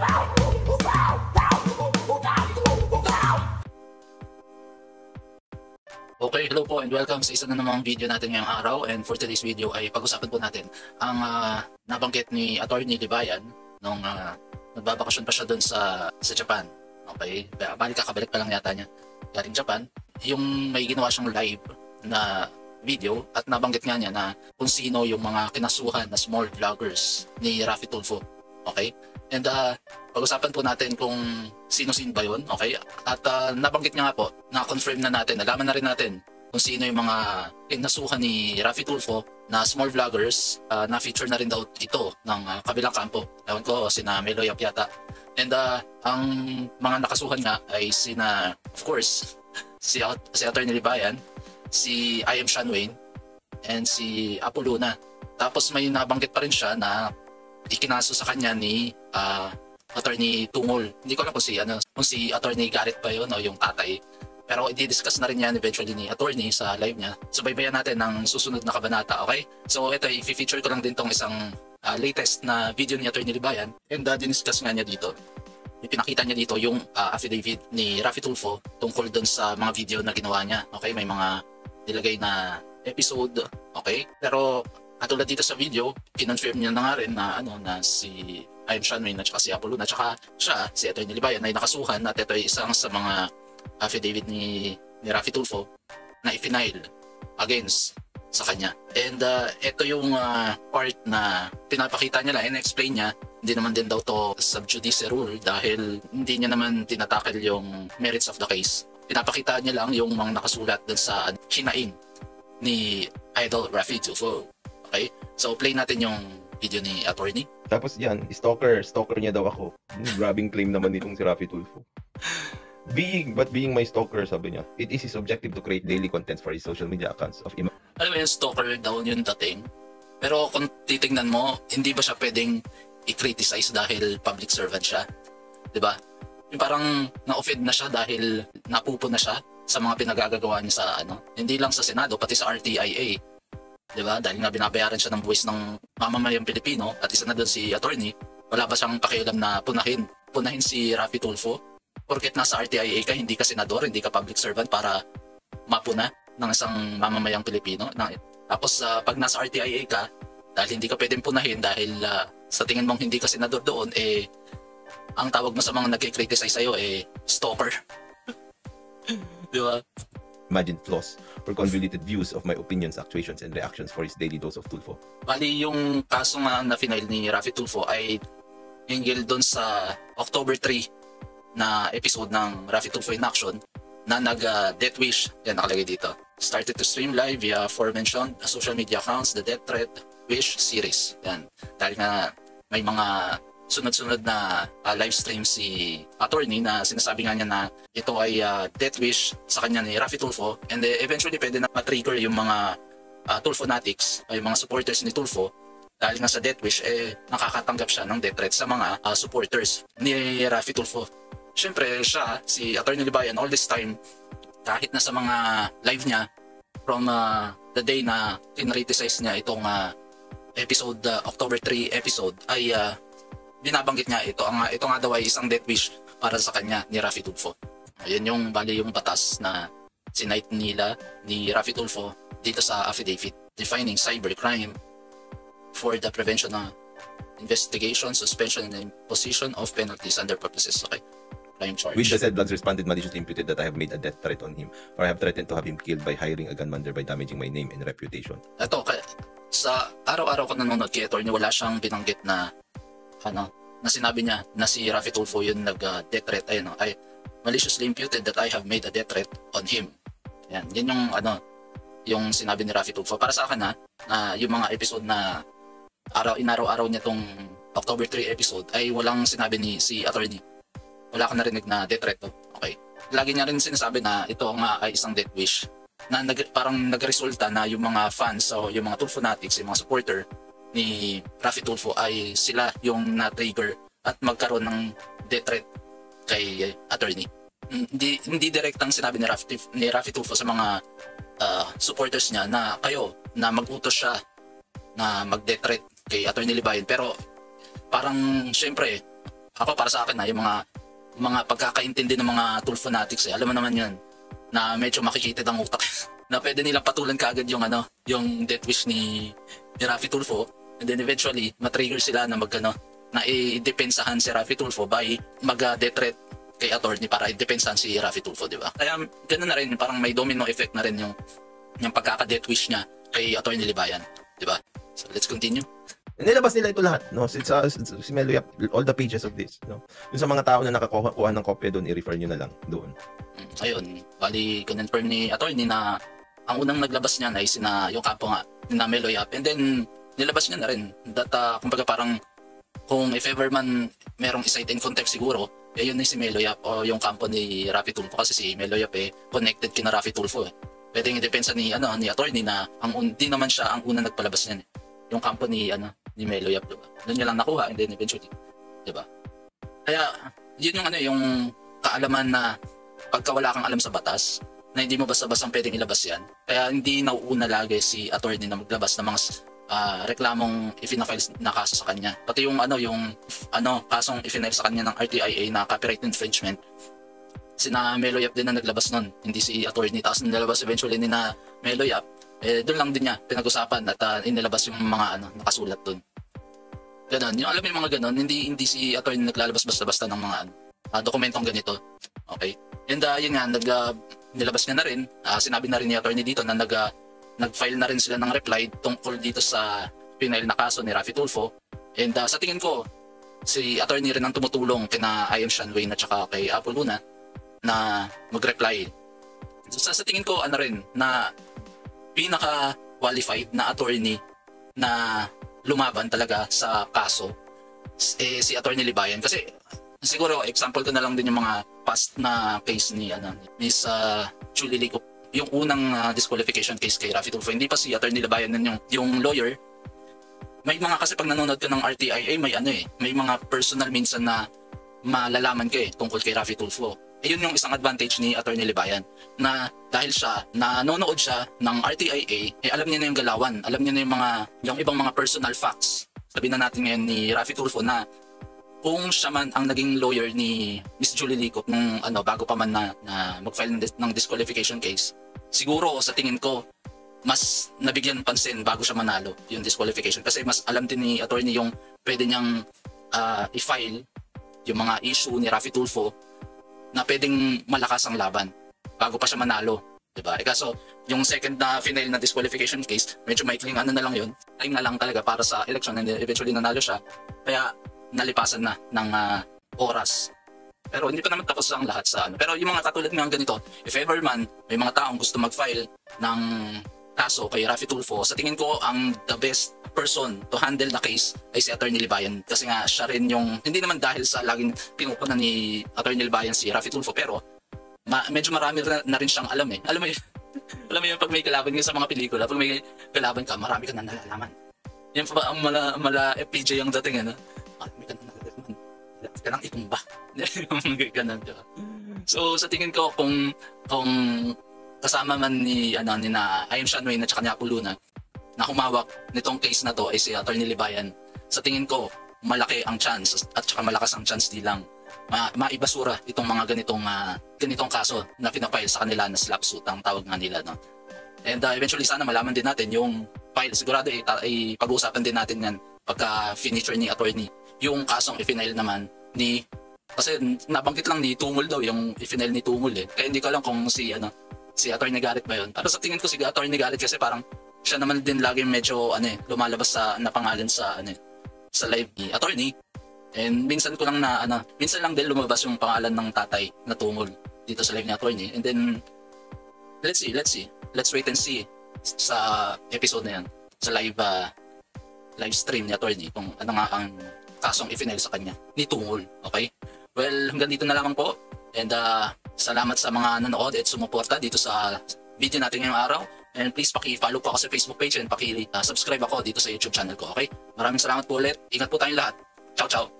Okay, hello po and welcome sa isa na namang video natin ngayong araw. And for today's video ay pag-usapan po natin ang nabanggit ni Attorney Libayan nung nagbabakasyon pa siya doon sa Japan. Okay, balik kakabalik pa lang yata niya galing Japan. Yung may ginawa siyang live na video at nabanggit nga niya na kung sino yung mga kinasuhan na small vloggers ni Raffy Tulfo. Okay, and pag-usapan po natin kung sino-sino ba yun, okay? At nabanggit niya nga po, na-confirm na natin, nalaman na rin natin kung sino yung mga kinasuhan ni Raffy Tulfo na small vloggers. Na-feature na rin daw ito ng kabilang kampo. Ewan ko, sina Meloy yata. And ang mga nakasuhan nga ay sina, of course, si Attorney Libayan, si I Am Sean Wayne, and si Apo Luna. Tapos may nabanggit pa rin siya na ikinaso sa kanya ni Attorney Tungol. Hindi ko alam kung si Attorney Garrett ba yun o yung tatay. Pero i-discuss na rin yan eventually ni Attorney sa live niya. Subaybayan natin ng susunod na kabanata, okay? So ito, i-feature ko lang din tong isang latest na video ni Attorney Libayan. And diniscuss nga niya dito. Ipinakita niya dito yung affidavit ni Raffy Tulfo tungkol dun sa mga video na ginawa niya. Okay, may mga nilagay na episode, okay? Pero katulad dito sa video, kinonfirm niya na nga rin na na si I Am Sean Wayne at saka si Apo Luna at saka siya, si Attorney Libayan ay nakasuhan at ito ay isang sa mga affidavit ni Raffy Tulfo na i-file against sa kanya. And ito yung part na pinapakita niya lang, in-explain niya. Hindi naman din daw to sub judice rule dahil hindi niya naman tinatakil yung merits of the case. Pinapakita niya lang yung mga nakasulat dun sa hinaing ni Idol Raffy Tulfo. Okay? So play natin yung video ni Attorney. Tapos yan, stalker niya daw ako. Grabing claim naman nitong si Raffy Tulfo. Being my stalker, sabi niya, it is his objective to create daily contents for his social media accounts of Alam mo yung stalker daw yung dating. Pero kung titingnan mo, hindi ba siya pwedeng i-criticize dahil public servant siya? Diba? Yung parang na-offend na siya dahil napupo na siya sa mga pinagagagawa niya sa hindi lang sa Senado, pati sa RTIA. Diba? Dahil nga binabayaran siya ng buwis ng mamamayang Pilipino at isa na doon si Attorney, wala ba siyang pakialam na punahin si Raffy Tulfo? Porket nasa RTIA ka, hindi ka senador, hindi ka public servant para mapuna ng isang mamamayang Pilipino. Tapos pag nasa RTIA ka, dahil hindi ka pwedeng punahin dahil sa tingin mong hindi ka senador doon, ang tawag mo sa mga nagkikriticize sa'yo stalker. Diba? Imagined flaws or convoluted views of my opinions, actuations, and reactions for his daily dose of Tulfo. Bali, yung kaso nga na final ni Raffy Tulfo ay hinggil doon sa October 3 na episode ng Raffy Tulfo in Action na nag-death wish. Yan nakalagay dito. Started to stream live via aforementioned social media accounts, the Death Threat Wish series. Yan. Dahil nga may mga sunod-sunod na live stream si Attorney na sinasabi nga niya na ito ay death wish sa kanya ni Raffy Tulfo, and eventually pwede na ma-trigger yung mga Tulfonatics ay yung mga supporters ni Tulfo dahil nga sa death wish nakakatanggap siya ng death threat sa mga supporters ni Raffy Tulfo. Siyempre siya, si Attorney Libayan, all this time, kahit na sa mga live niya from the day na kinriticize niya itong episode, October 3 episode, ay binabanggit niya ito nga daw ay isang death wish para sa kanya ni Raffy Tulfo. Ayan yung bali yung batas na sinight nila ni Raffy Tulfo dito sa affidavit defining cybercrime for the prevention of investigation, suspension, and imposition of penalties under purposes. Okay. Crime charge. With the said, Vlogs responded maliciously imputed that I have made a death threat on him, or I have threatened to have him killed by hiring a gunman thereby damaging my name and reputation. Ito, sa araw-araw ko nanonood kay Attorney, wala siyang binanggit na na sinabi niya na si Raffy Tulfo yung nag-death threat. I maliciously imputed that I have made a death threat on him. Yan yung yung sinabi ni Raffy Tulfo. Para sa akin na yung mga episode na inaraw-araw niya tong October 3 episode ay walang sinabi ni si Attorney. Wala ka narinig na death threat to. Okay. Lagi niya rin sinasabi na ito nga ay isang death wish na parang nagresulta na yung mga fans o yung mga Tulfonatics, yung mga supporter ni Raffy Tulfo ay sila yung na-trigger at magkaroon ng death threat kay Attorney. Hindi direktang sinabi ni Raffy Tulfo sa mga supporters niya na kayo na mag-utos siya na mag-death threat kay Attorney Libayan, pero parang syempre Ako para sa akin yung mga pagkakaintindi ng mga tool fanatics alam mo naman 'yun na medyo makikitid ang utak na pwede nilang patulan kaagad yung yung death wish ni Raffy Tulfo, and then eventually matrigger sila na na i-depensahan si Raffy Tulfo by mag-death threat kay attorney para i-depensahan si Raffy Tulfo, di ba? Kaya ganoon na rin, parang may domino effect na rin yung pagkaka-death wish niya kay attorney Libayan, di ba? So let's continue. Nilabas nila ito lahat, no? Si Melo Yap, all the pages of this, no? Yung sa mga tao na nakakuha ng kopya doon, i-refer nyo na lang doon. Ayun, bali kinonfirm ni attorney na ang unang naglabas niyan ay yung kampo nga na Melo Yap, and then nilabas niya na rin that kumbaga parang kung if ever man merong cite in context siguro, yun ni si Melo Yap o yung kampo ni Raffy Tulfo, kasi si Melo Yap connected kina Raffy Tulfo Pwedeng i-depensa ni attorney na di naman siya ang unang nagpalabas niyan yung kampo ni Melo Yap, diba? Doon niya lang nakuha, and then eventually, diba? Kaya yun yung kaalaman na pagka wala kang alam sa batas na hindi mo basta-basta pwedeng ilabas yan. Kaya hindi nauuna lagi si attorney na maglabas ng mga reklamong ifinafile na kaso sa kanya. Pati yung kasong ifinile sa kanya ng RTIA na copyright infringement, sina Melo Yap din na naglabas nun, hindi si attorney. Tapos nilabas eventually ni na Melo Yap, doon lang din niya pinag-usapan at inilabas yung mga nakasulat doon. Ganon, yung alam mo yung mga ganon, hindi si attorney naglalabas basta-basta ng mga dokumentong ganito. Okay? And yun nga, nilabas niya na rin, sinabi na rin ni attorney dito na nag-file na rin sila ng reply tungkol dito sa pinile na kaso ni Raffy Tulfo. And sa tingin ko, si attorney rin ang tumutulong kina I.M. Shanway at saka kay Apple Luna na mag-reply. So, sa tingin ko, rin, na pinaka-qualified na attorney na lumaban talaga sa kaso si attorney Libayan. Kasi siguro, example ko na lang din yung mga past na case ni Miss Julie Licop, yung unang disqualification case kay Raffy Tulfo. Hindi pa si attorney Libayan yung lawyer. May mga kasi pag nanonood ka ng RTIA, may mga personal minsan na malalaman ka tungkol kay Raffy Tulfo. Yun yung isang advantage ni attorney Libayan, na dahil nanonood siya ng RTIA, alam niya na yung galawan, alam niya na yung ibang mga personal facts. Sabihin na natin ngayon ni Raffy Tulfo na kung siya man ang naging lawyer ni Miss Julie Licop nung bago pa man na mag-file ng disqualification case, siguro sa tingin ko mas nabigyan pansin bago siya manalo yung disqualification, kasi mas alam din ni attorney yung pwede niyang i-file yung mga issue ni Raffy Tulfo na pwedeng malakas ang laban bago pa siya manalo, diba? Kaso yung second na final na disqualification case, medyo maikling na lang yun, time na lang talaga para sa election, and eventually nanalo siya, kaya nalipasan na ng oras. Pero hindi pa naman tapos ang lahat sa pero yung mga katulad ng ganito, if ever man may mga taong gusto mag-file ng kaso kay Raffy Tulfo, sa tingin ko ang the best person to handle the case ay si attorney Libayan, kasi nga siya rin yung, hindi naman dahil sa laging pinupunan ni attorney Libayan si Raffy Tulfo, pero medyo marami na rin siyang alam alam mo alam mo yung pag may kalaban ka sa mga pelikula, pag may kalaban ka, marami ka na nalalaman. Yan pa ba ang mala FPJ yung dating marami ka na nalalaman, ka nang itumba. Ganun, diba? So sa tingin ko, kung kasama man ni na I.M. Shanway at saka ni Apple Luna na humawak nitong case na to ay si attorney Libayan, sa tingin ko malaki ang chance at saka malakas ang chance nilang maibasura itong mga ganitong kaso na pinafile sa kanila na slap suit ang tawag nga nila, no? And eventually sana malaman din natin yung file, sigurado pag-uusapan din natin yan pagka finisher ni attorney yung kasong i-file naman ni, kasi nabanggit lang ni Tumul daw yung i-file ni Tumul kaya hindi ko alam kung si attorney Garrett ba yun. Pero sa tingin ko si attorney Garrett, kasi parang siya naman din lagi medyo lumalabas sa napangalan sa live ni attorney, and minsan lang din lumabas yung pangalan ng tatay na Tumul dito sa live ni attorney. And then let's wait and see sa episode na yan, sa live stream ni attorney, kung ano nga ang kasong i-file sa kanya ni Tumul. Okay, well, hanggang dito na lamang po, and salamat sa mga nanood at sumuporta dito sa video natin ngayong araw. And please paki-follow po ako sa Facebook page, and paki-subscribe ako dito sa YouTube channel ko. Okay? Maraming salamat po ulit. Ingat po tayong lahat. Ciao, ciao.